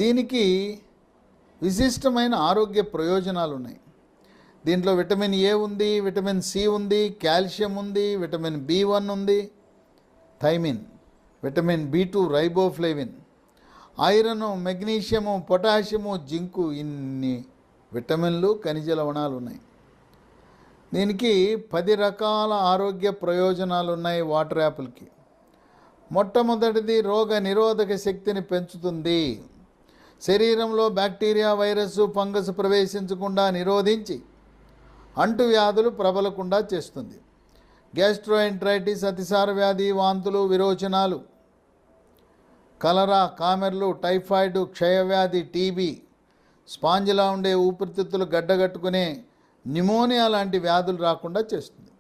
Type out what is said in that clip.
దీనికి విశిష్టమైన ఆరోగ్య ప్రయోజనాలు ఉన్నాయి. దీంట్లో విటమిన్ ఏ ఉంది, విటమిన్ సి ఉంది, కాల్షియం ఉంది, విటమిన్ B1 ఉంది, thiamine, vitamin B2 riboflavin, iron, magnesium, potassium, zinc, ఇన్ని విటమిన్లు ఖనిజ లవణాలు ఉన్నాయి. దీనికి 10 రకాల ఆరోగ్య ప్రయోజనాలు ఉన్నాయి వాటర్ యాపిల్కి. మొట్టమొదటిది రోగ నిరోధక శక్తిని పెంచుతుంది. శరీరంలో బ్యాక్టీరియా, వైరస్, ఫంగస్ ప్రవేశించకుండా నిరోధించి అంటువ్యాధులు ప్రబలకుండా చేస్తుంది. గ్యాస్ట్రోఎంట్రైటిస్, అతిసార వ్యాధి, వాంతులు, విరోచనాలు, కలరా, కామెర్లు, టైఫాయిడ్, క్షయవ్యాధి, టీబీ, స్పాంజిలా ఉండే ఊపిరితిత్తులు గడ్డగట్టుకునే న్యూమోనియా లాంటి వ్యాధులు రాకుండా చేస్తుంది.